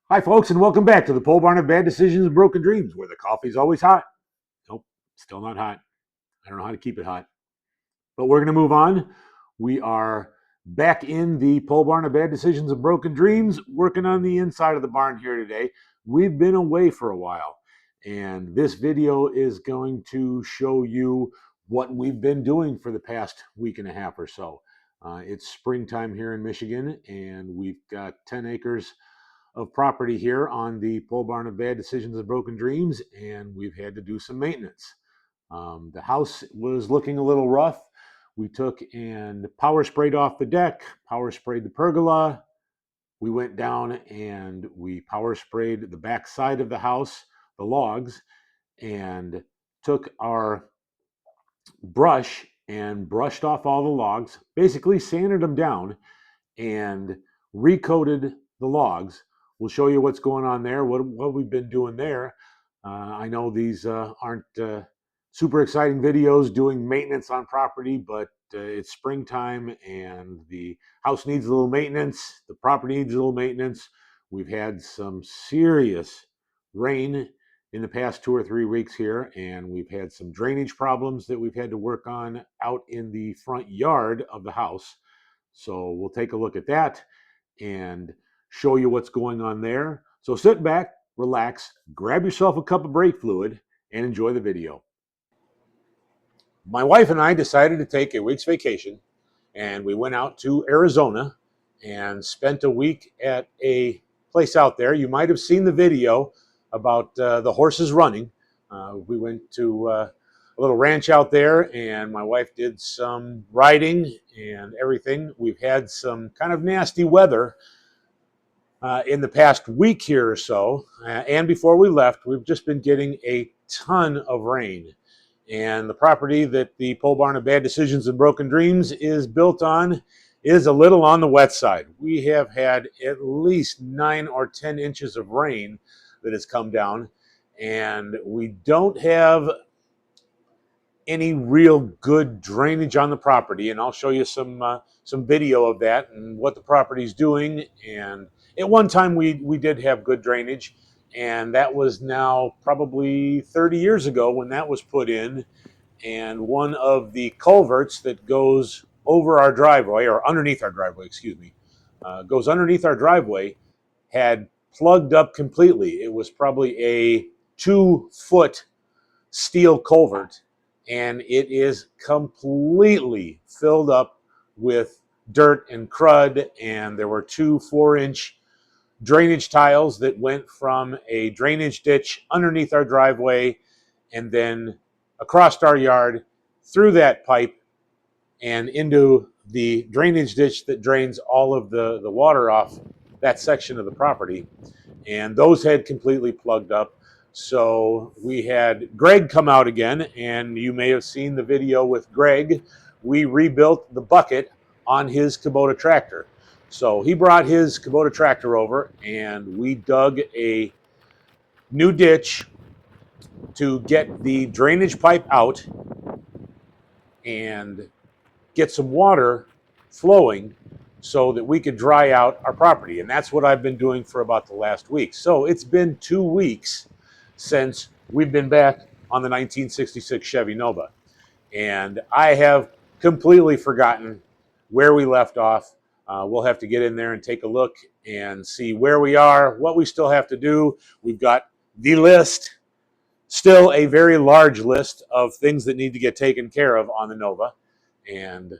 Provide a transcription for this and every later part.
Hi, folks, and welcome back to the pole barn of bad decisions and broken dreams, where the coffee's always hot. Nope, still not hot. I don't know how to keep it hot. But we're going to move on. We are back in the pole barn of bad decisions and broken dreams, working on the inside of the barn here today. We've been away for a while, and this video is going to show you what we've been doing for the past week and a half or so. It's springtime here in Michigan, and we've got 10 acres of property here on the pole barn of bad decisions and broken dreams, and we've had to do some maintenance. The house was looking a little rough. We took and power sprayed off the deck, power sprayed the pergola. We went down and we power sprayed the back side of the house, the logs, and took our brush and brushed off all the logs, basically sanded them down and recoated the logs. We'll show you what's going on there, what we've been doing there. I know these aren't super exciting videos doing maintenance on property, but it's springtime and the house needs a little maintenance. The property needs a little maintenance. We've had some serious rain in the past 2 or 3 weeks here, and we've had some drainage problems that we've had to work on out in the front yard of the house. So we'll take a look at that and show you what's going on there. So sit back, relax, grab yourself a cup of brake fluid, and enjoy the video. My wife and I decided to take a week's vacation, and we went out to Arizona and spent a week at a place out there. You might have seen the video about the horses running. We went to a little ranch out there, and my wife did some riding and everything. We've had some kind of nasty weather in the past week here or so. And before we left, we've just been getting a ton of rain. And the property that the pole barn of bad decisions and broken dreams is built on is a little on the wet side. We have had at least 9 or 10 inches of rain that has come down, and we don't have any real good drainage on the property. And I'll show you some video of that and what the property's doing. And at one time we did have good drainage, and that was now probably 30 years ago when that was put in. And one of the culverts that goes over our driveway, or underneath our driveway, excuse me, goes underneath our driveway, had plugged up completely. It was probably a 2-foot steel culvert, and it is completely filled up with dirt and crud. And there were 2 4-inch drainage tiles that went from a drainage ditch underneath our driveway and then across our yard through that pipe and into the drainage ditch that drains all of the water off that section of the property. And those had completely plugged up. So we had Greg come out again, and you may have seen the video with Greg. We rebuilt the bucket on his Kubota tractor. So he brought his Kubota tractor over, and we dug a new ditch to get the drainage pipe out and get some water flowing so that we could dry out our property. And that's what I've been doing for about the last week. So it's been 2 weeks since we've been back on the 1966 Chevy Nova. And I have completely forgotten where we left off. We'll have to get in there and take a look and see where we are, what we still have to do. We've got the list, still a very large list of things that need to get taken care of on the Nova. And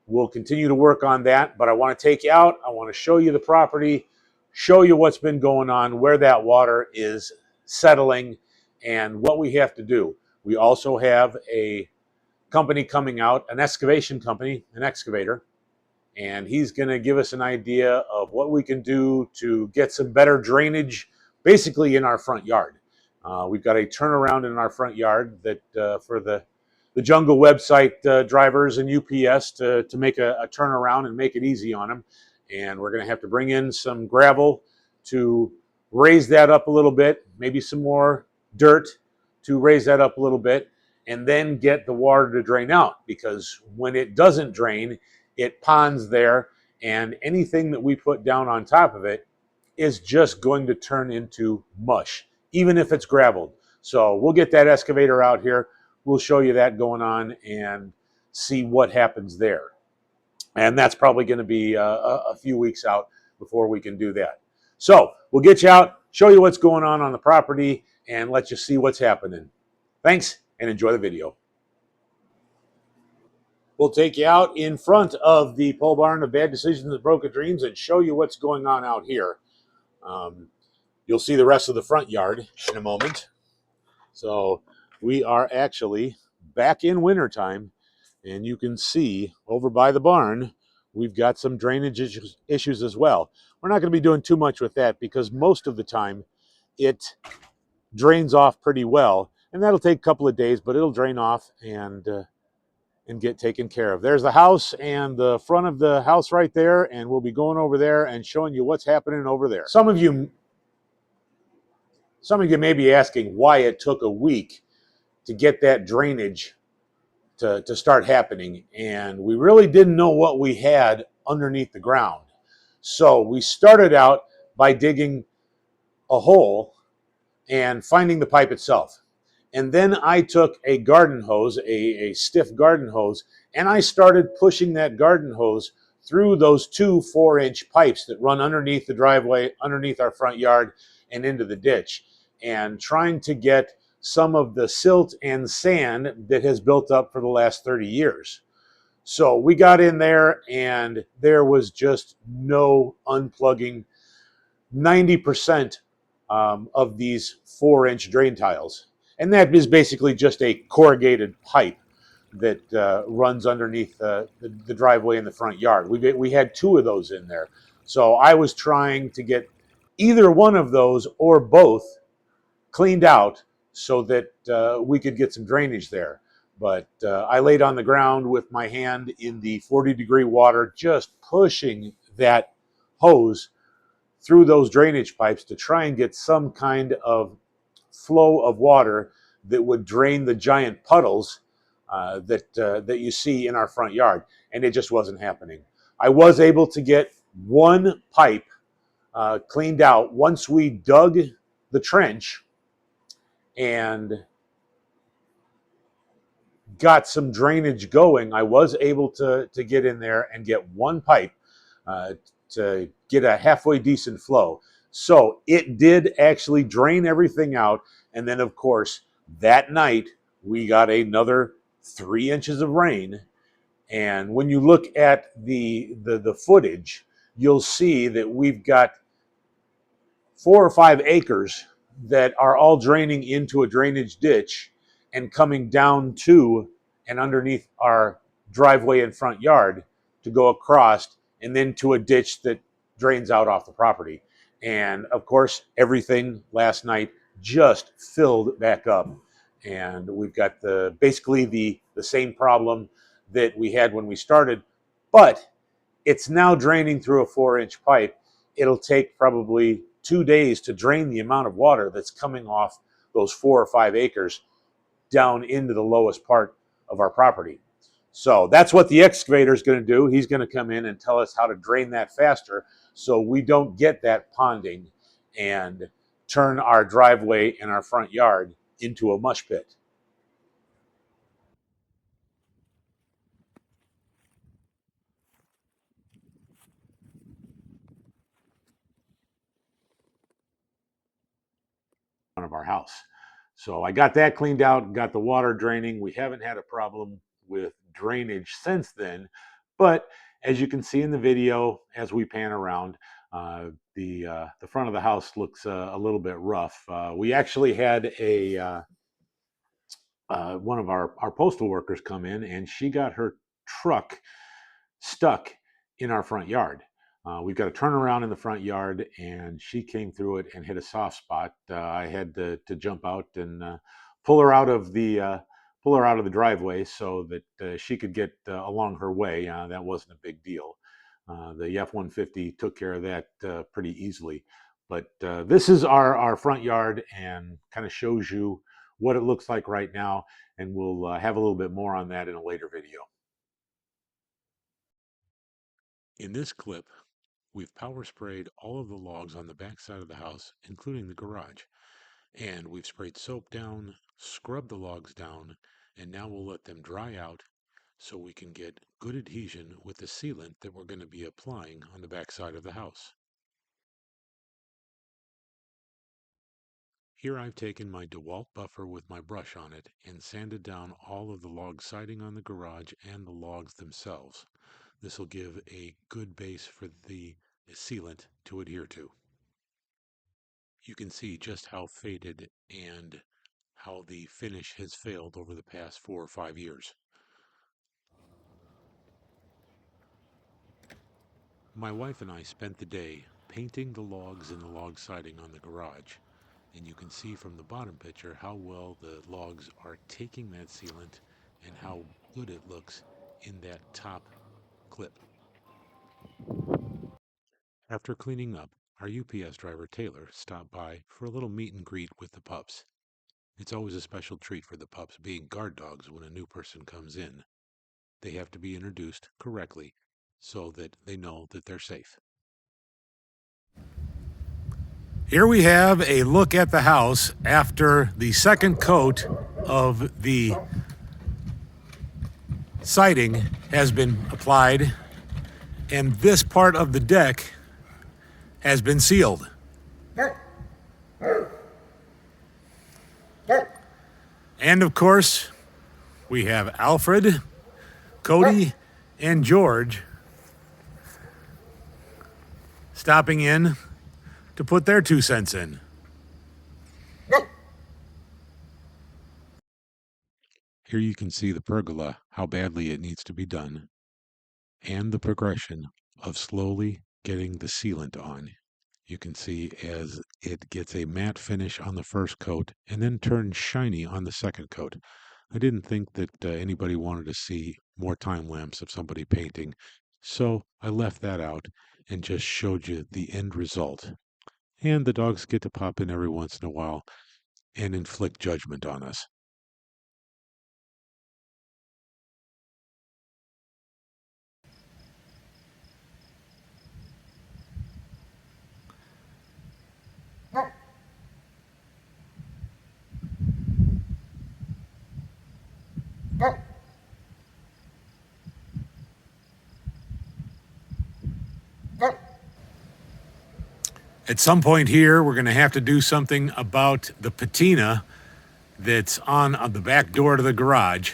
we'll continue to work on that. But I want to take you out. I want to show you the property, show you what's been going on, where that water is settling, and what we have to do. We also have a company coming out, an excavation company, an excavator, and he's going to give us an idea of what we can do to get some better drainage basically in our front yard. We've got a turnaround in our front yard that for the Jungle website drivers and UPS to make a turnaround and make it easy on them. And we're going to have to bring in some gravel to raise that up a little bit, maybe some more dirt to raise that up a little bit, and then get the water to drain out, because when it doesn't drain, it ponds there, and anything that we put down on top of it is just going to turn into mush, even if it's graveled. So we'll get that excavator out here. We'll show you that going on and see what happens there. And that's probably going to be a few weeks out before we can do that. So we'll get you out, show you what's going on the property, and let you see what's happening. Thanks, and enjoy the video. We'll take you out in front of the pole barn of bad decisions and broken dreams and show you what's going on out here. Um, you'll see the rest of the front yard in a moment. So we are actually back in wintertime, and you can see over by the barn, we've got some drainage issues as well. We're not going to be doing too much with that because most of the time it drains off pretty well, and that'll take a couple of days, but it'll drain off and get taken care of. There's the house and the front of the house right there, and we'll be going over there and showing you what's happening over there. Some of you may be asking why it took a week to get that drainage to start happening, and we really didn't know what we had underneath the ground. So we started out by digging a hole and finding the pipe itself. And then I took a garden hose, a stiff garden hose, and I started pushing that garden hose through those two 4-inch pipes that run underneath the driveway, underneath our front yard, and into the ditch, and trying to get some of the silt and sand that has built up for the last 30 years. So we got in there, and there was just no unplugging 90% of these 4-inch drain tiles. And that is basically just a corrugated pipe that runs underneath the driveway in the front yard. We had two of those in there. So I was trying to get either one of those or both cleaned out so that we could get some drainage there. But I laid on the ground with my hand in the 40-degree water, just pushing that hose through those drainage pipes to try and get some kind of flow of water that would drain the giant puddles that you see in our front yard, and it just wasn't happening. I was able to get one pipe cleaned out once we dug the trench and got some drainage going. I was able to get in there and get one pipe to get a halfway decent flow. So it did actually drain everything out. And then, of course, that night we got another 3 inches of rain. And when you look at the footage, you'll see that we've got 4 or 5 acres that are all draining into a drainage ditch and coming down to and underneath our driveway and front yard to go across and then to a ditch that drains out off the property. And of course, everything last night just filled back up. And we've got basically the same problem that we had when we started, but it's now draining through a 4-inch pipe. It'll take probably 2 days to drain the amount of water that's coming off those 4 or 5 acres down into the lowest part of our property. So that's what the excavator is going to do. He's going to come in and tell us how to drain that faster so we don't get that ponding and turn our driveway and our front yard into a mush pit. Of our house. So I got that cleaned out, got the water draining. We haven't had a problem with drainage since then, but as you can see in the video, as we pan around, the front of the house looks a little bit rough. We actually had one of our postal workers come in, and she got her truck stuck in our front yard. We've got a turnaround in the front yard, and she came through it and hit a soft spot. I had to jump out and pull her out of the driveway so that she could get along her way. That wasn't a big deal. The F-150 took care of that pretty easily. But this is our front yard, and kind of shows you what it looks like right now. And we'll have a little bit more on that in a later video. In this clip, We've power sprayed all of the logs on the back side of the house, including the garage. And we've sprayed soap down, scrubbed the logs down, and now we'll let them dry out so we can get good adhesion with the sealant that we're going to be applying on the back side of the house. Here I've taken my DeWalt buffer with my brush on it and sanded down all of the log siding on the garage and the logs themselves. This will give a good base for the sealant to adhere to. You can see just how faded and how the finish has failed over the past 4 or 5 years. My wife and I spent the day painting the logs and the log siding on the garage, and you can see from the bottom picture how well the logs are taking that sealant and how good it looks in that top clip. After cleaning up, our UPS driver Taylor stopped by for a little meet and greet with the pups. It's always a special treat for the pups being guard dogs when a new person comes in. They have to be introduced correctly so that they know that they're safe. Here we have a look at the house after the second coat of the siding has been applied, and this part of the deck has been sealed. And of course, we have Alfred, Cody, and George stopping in to put their 2 cents in. Here you can see the pergola, how badly it needs to be done, and the progression of slowly getting the sealant on. You can see as it gets a matte finish on the first coat and then turns shiny on the second coat. I didn't think that anybody wanted to see more time lapse of somebody painting, so I left that out and just showed you the end result. And the dogs get to pop in every once in a while and inflict judgment on us. At some point here, we're going to have to do something about the patina that's on the back door to the garage.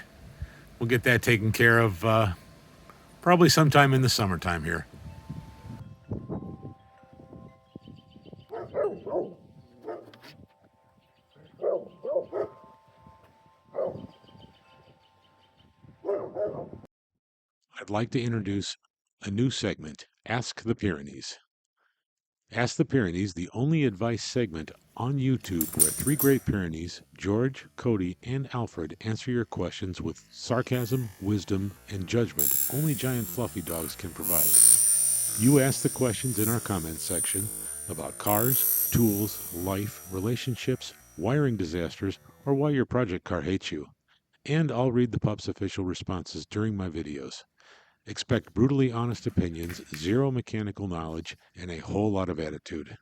We'll get that taken care of probably sometime in the summertime here. I'd like to introduce a new segment, Ask the Pyrenees. Ask the Pyrenees, the only advice segment on YouTube where 3 Great Pyrenees, George, Cody, and Alfred answer your questions with sarcasm, wisdom, and judgment only giant fluffy dogs can provide. You ask the questions in our comments section about cars, tools, life, relationships, wiring disasters, or why your project car hates you. And I'll read the pup's official responses during my videos. Expect brutally honest opinions, zero mechanical knowledge, and a whole lot of attitude.